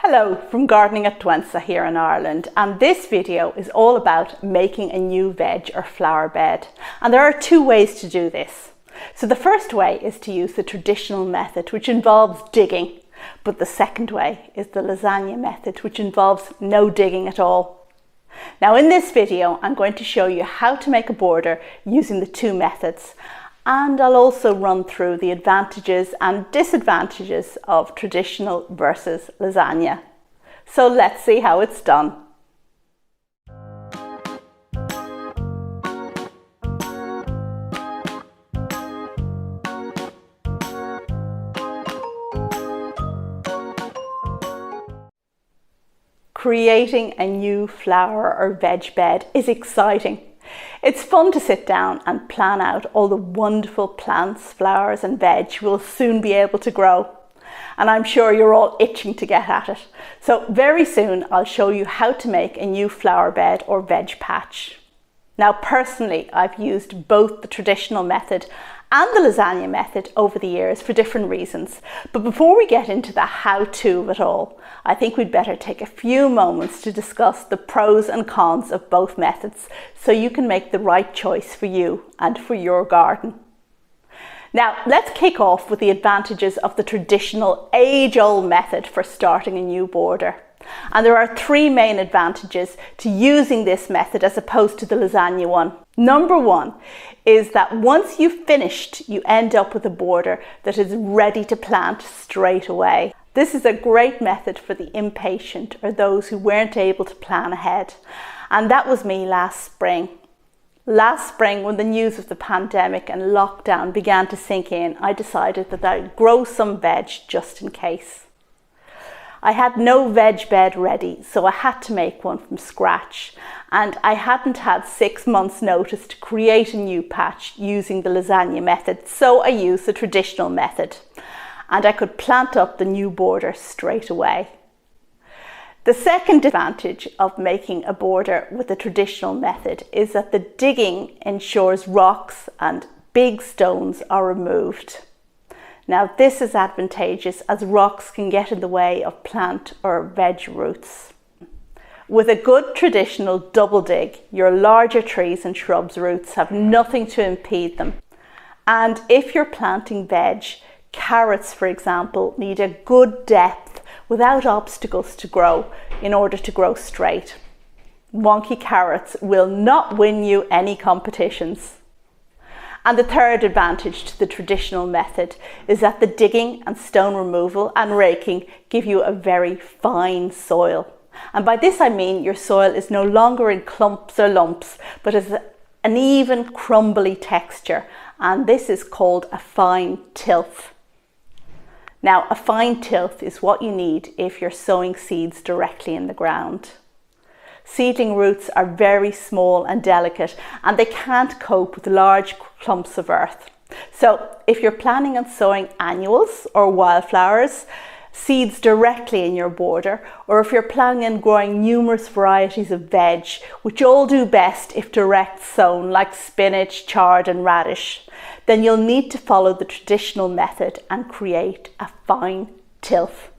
Hello from Gardening at Douentza here in Ireland, and this video is all about making a new veg or flower bed. And there are two ways to do this. So the first way is to use the traditional method, which involves digging, but the second way is the lasagna method, which involves no digging at all. Now in this video I'm going to show you how to make a border using the two methods, and I'll also run through the advantages and disadvantages of traditional versus lasagna. So let's see how it's done. Creating a new flower or veg bed is exciting. It's fun to sit down and plan out all the wonderful plants, flowers and veg we'll soon be able to grow. And I'm sure you're all itching to get at it. So very soon I'll show you how to make a new flower bed or veg patch. Now personally, I've used both the traditional method and the lasagna method over the years for different reasons. But before we get into the how-to of it all, I think we'd better take a few moments to discuss the pros and cons of both methods so you can make the right choice for you and for your garden. Now let's kick off with the advantages of the traditional age-old method for starting a new border. And there are three main advantages to using this method as opposed to the lasagna one. Number one is that once you've finished, you end up with a border that is ready to plant straight away. This is a great method for the impatient or those who weren't able to plan ahead. And that was me last spring. Last spring, when the news of the pandemic and lockdown began to sink in, I decided that I'd grow some veg just in case. I had no veg bed ready, so I had to make one from scratch, and I hadn't had 6 months notice to create a new patch using the lasagna method, so I used the traditional method, and I could plant up the new border straight away. The second advantage of making a border with the traditional method is that the digging ensures rocks and big stones are removed. Now this is advantageous as rocks can get in the way of plant or veg roots. With a good traditional double dig, your larger trees and shrubs roots have nothing to impede them. And if you're planting veg, carrots for example, need a good depth without obstacles to grow in order to grow straight. Wonky carrots will not win you any competitions. And the third advantage to the traditional method is that the digging and stone removal and raking give you a very fine soil. And by this I mean your soil is no longer in clumps or lumps, but is an even crumbly texture. And this is called a fine tilth. Now, a fine tilth is what you need if you're sowing seeds directly in the ground. Seedling roots are very small and delicate, and they can't cope with large clumps of earth. So if you're planning on sowing annuals or wildflowers, seeds directly in your border, or if you're planning on growing numerous varieties of veg, which all do best if direct sown, like spinach, chard and radish, then you'll need to follow the traditional method and create a fine tilth.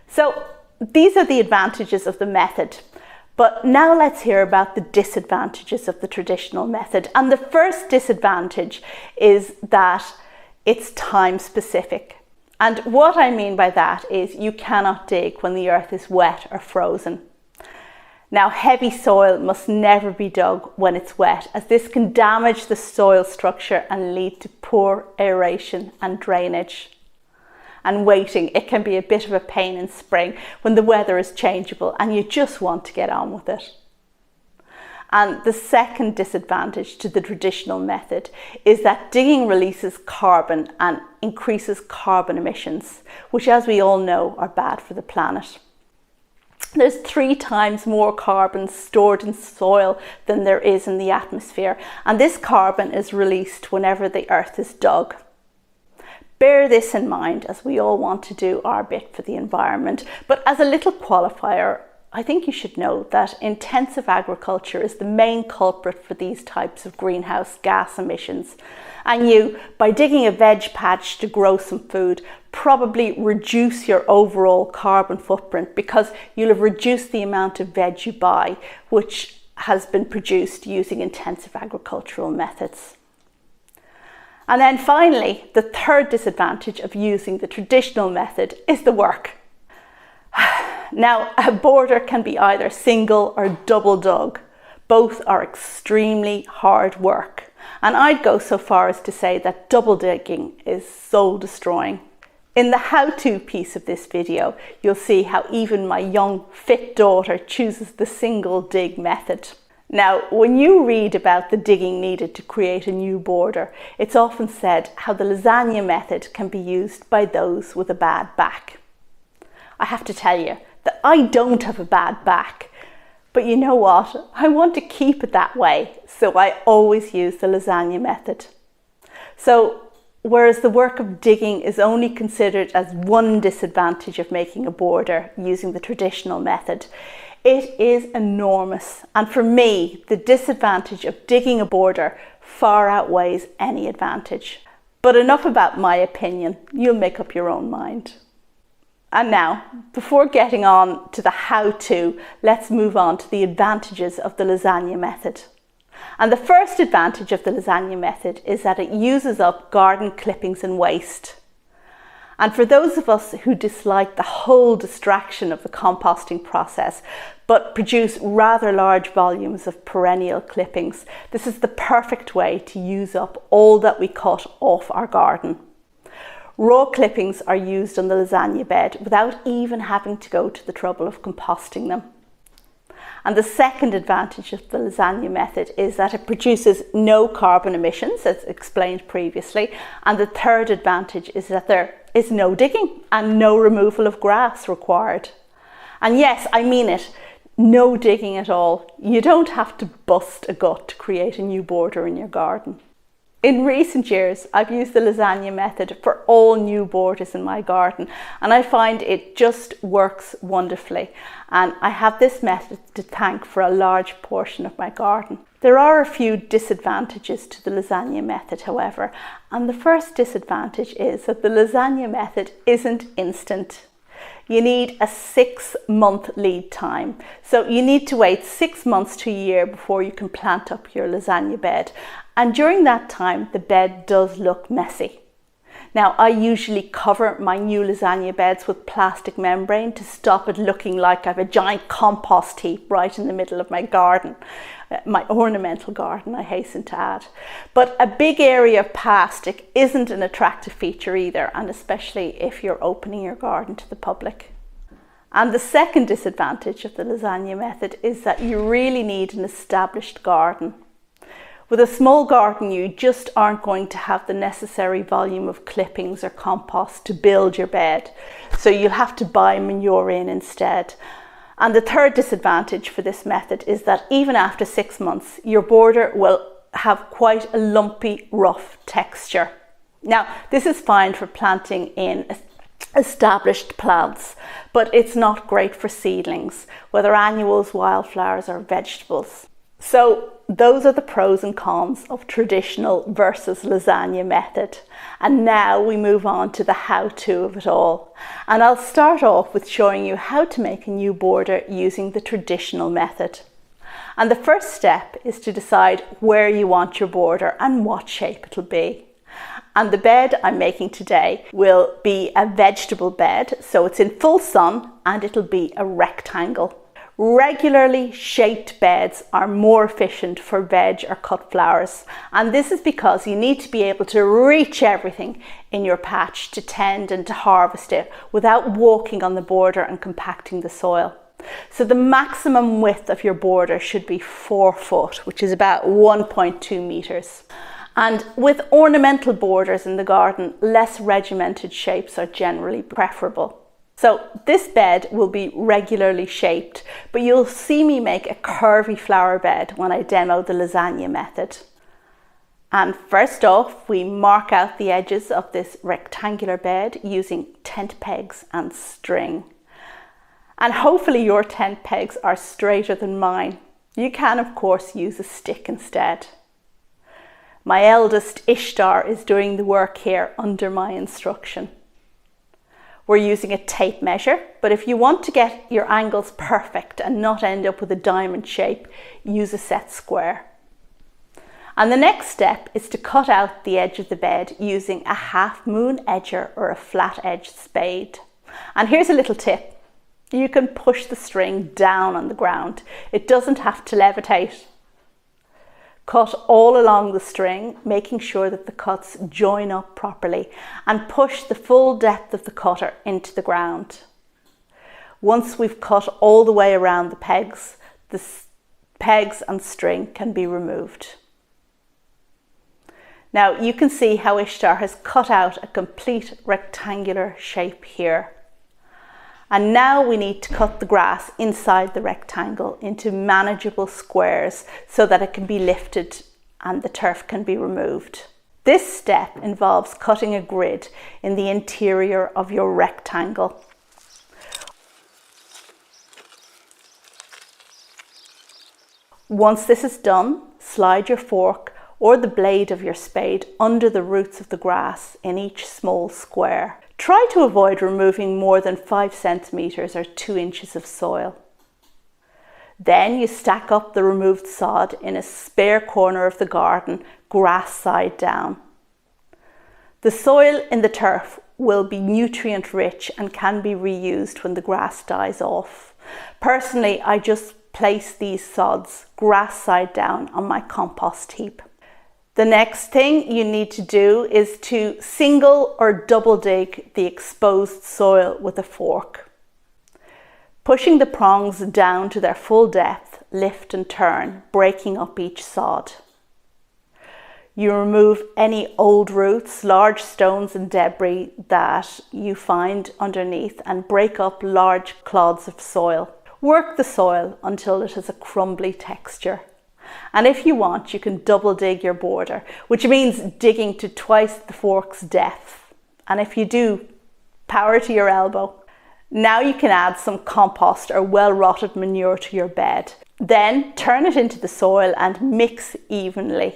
So these are the advantages of the method. But now let's hear about the disadvantages of the traditional method. And the first disadvantage is that it's time specific. And what I mean by that is you cannot dig when the earth is wet or frozen. Now, heavy soil must never be dug when it's wet, as this can damage the soil structure and lead to poor aeration and drainage. And waiting, it can be a bit of a pain in spring when the weather is changeable and you just want to get on with it. And the second disadvantage to the traditional method is that digging releases carbon and increases carbon emissions, which, as we all know, are bad for the planet. There's 3 times more carbon stored in soil than there is in the atmosphere, and this carbon is released whenever the earth is dug. Bear this in mind, as we all want to do our bit for the environment, but as a little qualifier, I think you should know that intensive agriculture is the main culprit for these types of greenhouse gas emissions. And you, by digging a veg patch to grow some food, probably reduce your overall carbon footprint because you'll have reduced the amount of veg you buy, which has been produced using intensive agricultural methods. And then finally, the third disadvantage of using the traditional method is the work. Now, a border can be either single or double dug. Both are extremely hard work. And I'd go so far as to say that double digging is soul destroying. In the how-to piece of this video, you'll see how even my young, fit daughter chooses the single dig method. Now, when you read about the digging needed to create a new border, it's often said how the lasagna method can be used by those with a bad back. I have to tell you that I don't have a bad back, but you know what? I want to keep it that way, so I always use the lasagna method. So, whereas the work of digging is only considered as one disadvantage of making a border using the traditional method, it is enormous. And for me, the disadvantage of digging a border far outweighs any advantage. But enough about my opinion, you'll make up your own mind. And now, before getting on to the how-to, let's move on to the advantages of the lasagna method. And the first advantage of the lasagna method is that it uses up garden clippings and waste. And for those of us who dislike the whole distraction of the composting process, but produce rather large volumes of perennial clippings, this is the perfect way to use up all that we cut off our garden. Raw clippings are used on the lasagna bed without even having to go to the trouble of composting them. And the second advantage of the lasagna method is that it produces no carbon emissions, as explained previously. And the third advantage is that there is no digging and no removal of grass required. And yes, I mean it, no digging at all. You don't have to bust a gut to create a new border in your garden. In recent years, I've used the lasagna method for all new borders in my garden, and I find it just works wonderfully. And I have this method to thank for a large portion of my garden. There are a few disadvantages to the lasagna method, however, and the first disadvantage is that the lasagna method isn't instant. You need a 6-month lead time. So you need to wait 6 months to a year before you can plant up your lasagna bed. And during that time, the bed does look messy. Now, I usually cover my new lasagna beds with plastic membrane to stop it looking like I have a giant compost heap right in the middle of my garden. My ornamental garden, I hasten to add. But a big area of plastic isn't an attractive feature either, and especially if you're opening your garden to the public. And the second disadvantage of the lasagna method is that you really need an established garden. With a small garden, you just aren't going to have the necessary volume of clippings or compost to build your bed, so you'll have to buy manure in instead. And the third disadvantage for this method is that even after 6 months, your border will have quite a lumpy, rough texture. Now, this is fine for planting in established plants, but it's not great for seedlings, whether annuals, wildflowers or vegetables. So those are the pros and cons of traditional versus lasagna method. And now we move on to the how-to of it all. And I'll start off with showing you how to make a new border using the traditional method. And the first step is to decide where you want your border and what shape it'll be. And the bed I'm making today will be a vegetable bed, so it's in full sun and it'll be a rectangle. Regularly shaped beds are more efficient for veg or cut flowers, and this is because you need to be able to reach everything in your patch to tend and to harvest it without walking on the border and compacting the soil. So the maximum width of your border should be 4 foot, which is about 1.2 meters. And with ornamental borders in the garden, less regimented shapes are generally preferable. So this bed will be regularly shaped, but you'll see me make a curvy flower bed when I demo the lasagna method. And first off, we mark out the edges of this rectangular bed using tent pegs and string. And hopefully your tent pegs are straighter than mine. You can of course use a stick instead. My eldest Ishtar is doing the work here under my instruction. We're using a tape measure, but if you want to get your angles perfect and not end up with a diamond shape, use a set square. And the next step is to cut out the edge of the bed using a half moon edger or a flat edged spade. And here's a little tip. You can push the string down on the ground. It doesn't have to levitate. Cut all along the string, making sure that the cuts join up properly, and push the full depth of the cutter into the ground. Once we've cut all the way around the pegs and string can be removed. Now you can see how Ishtar has cut out a complete rectangular shape here. And now we need to cut the grass inside the rectangle into manageable squares so that it can be lifted and the turf can be removed. This step involves cutting a grid in the interior of your rectangle. Once this is done, slide your fork or the blade of your spade under the roots of the grass in each small square. Try to avoid removing more than 5 centimetres or 2 inches of soil. Then you stack up the removed sod in a spare corner of the garden, grass side down. The soil in the turf will be nutrient rich and can be reused when the grass dies off. Personally, I just place these sods grass side down on my compost heap. The next thing you need to do is to single or double dig the exposed soil with a fork. Pushing the prongs down to their full depth, lift and turn, breaking up each sod. You remove any old roots, large stones and debris that you find underneath and break up large clods of soil. Work the soil until it has a crumbly texture. And if you want, you can double dig your border, which means digging to twice the fork's depth. And if you do, power to your elbow. Now you can add some compost or well-rotted manure to your bed. Then turn it into the soil and mix evenly.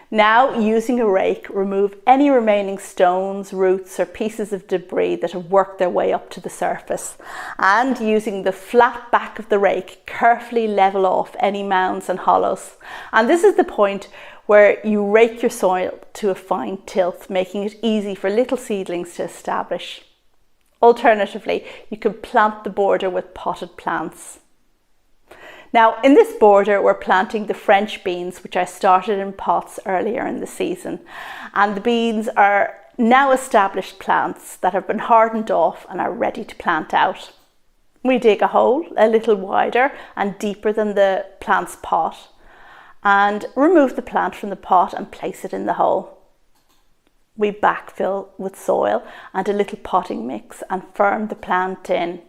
Now, using a rake, remove any remaining stones, roots or pieces of debris that have worked their way up to the surface. And using the flat back of the rake, carefully level off any mounds and hollows. And this is the point where you rake your soil to a fine tilth, making it easy for little seedlings to establish. Alternatively, you can plant the border with potted plants. Now, in this border, we're planting the French beans, which I started in pots earlier in the season. And the beans are now established plants that have been hardened off and are ready to plant out. We dig a hole a little wider and deeper than the plant's pot and remove the plant from the pot and place it in the hole. We backfill with soil and a little potting mix and firm the plant in.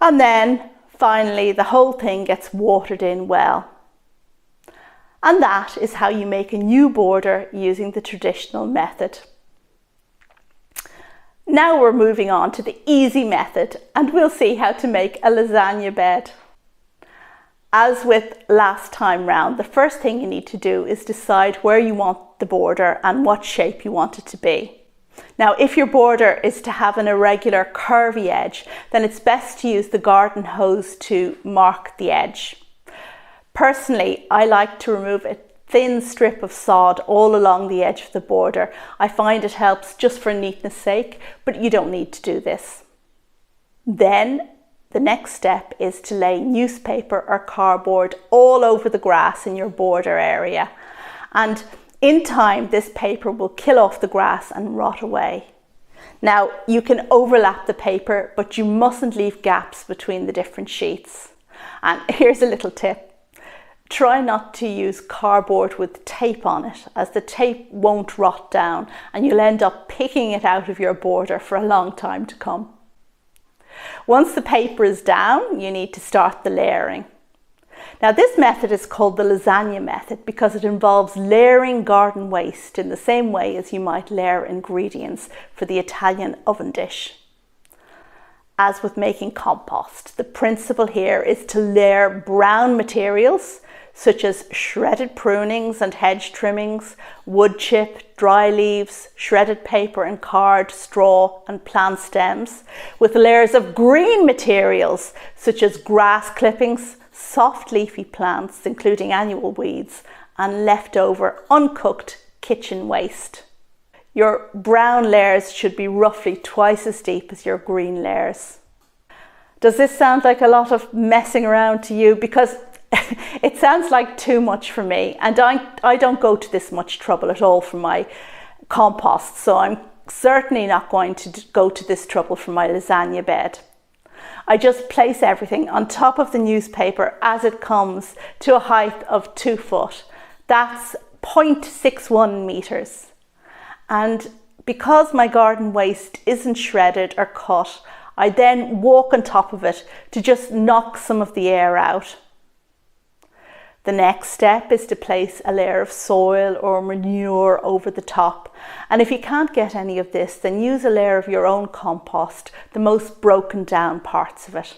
And then finally the whole thing gets watered in well. And that is how you make a new border using the traditional method. Now we're moving on to the easy method and we'll see how to make a lasagna bed. As with last time round, the first thing you need to do is decide where you want the border and what shape you want it to be. Now, if your border is to have an irregular curvy edge, then it's best to use the garden hose to mark the edge. Personally, I like to remove a thin strip of sod all along the edge of the border. I find it helps just for neatness sake, but you don't need to do this. Then the next step is to lay newspaper or cardboard all over the grass in your border area. And in time, this paper will kill off the grass and rot away. Now, you can overlap the paper, but you mustn't leave gaps between the different sheets. And here's a little tip. Try not to use cardboard with tape on it, as the tape won't rot down and you'll end up picking it out of your border for a long time to come. Once the paper is down, you need to start the layering. Now, this method is called the lasagna method because it involves layering garden waste in the same way as you might layer ingredients for the Italian oven dish. As with making compost, the principle here is to layer brown materials such as shredded prunings and hedge trimmings, wood chip, dry leaves, shredded paper and card, straw and plant stems, with layers of green materials such as grass clippings, soft leafy plants including annual weeds, and leftover uncooked kitchen waste. Your brown layers should be roughly twice as deep as your green layers. Does this sound like a lot of messing around to you? Because it sounds like too much for me, and I don't go to this much trouble at all for my compost, so I'm certainly not going to go to this trouble for my lasagna bed. I just place everything on top of the newspaper as it comes to a height of 2 foot. That's 0.61 meters. And because my garden waste isn't shredded or cut, I then walk on top of it to just knock some of the air out. The next step is to place a layer of soil or manure over the top. And if you can't get any of this, then use a layer of your own compost, the most broken down parts of it.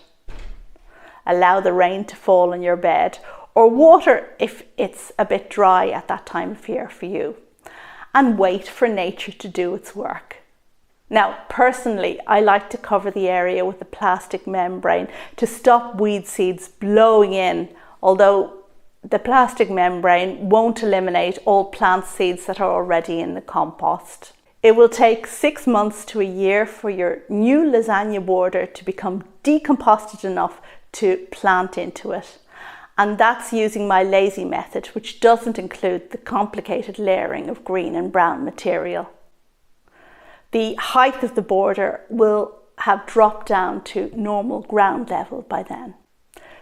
Allow the rain to fall on your bed, or water if it's a bit dry at that time of year for you. And wait for nature to do its work. Now, personally, I like to cover the area with a plastic membrane to stop weed seeds blowing in, although the plastic membrane won't eliminate all plant seeds that are already in the compost. It will take 6 months to a year for your new lasagna border to become decomposted enough to plant into it. And that's using my lazy method, which doesn't include the complicated layering of green and brown material. The height of the border will have dropped down to normal ground level by then.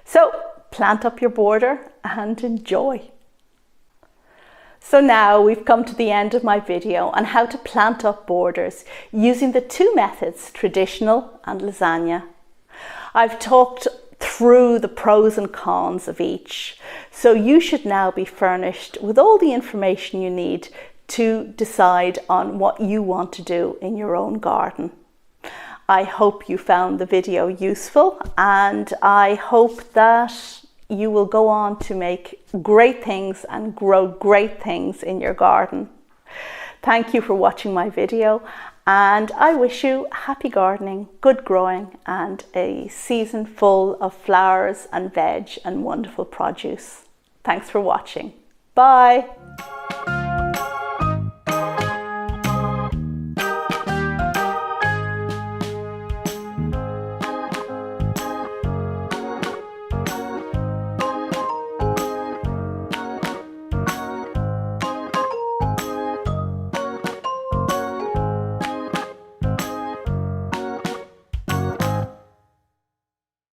So plant up your border and enjoy. So now we've come to the end of my video on how to plant up borders using the 2 methods, traditional and lasagna. I've talked through the pros and cons of each, so you should now be furnished with all the information you need to decide on what you want to do in your own garden. I hope you found the video useful, and I hope that you will go on to make great things and grow great things in your garden. Thank you for watching my video, and I wish you happy gardening, good growing, and a season full of flowers and veg and wonderful produce. Thanks for watching. Bye.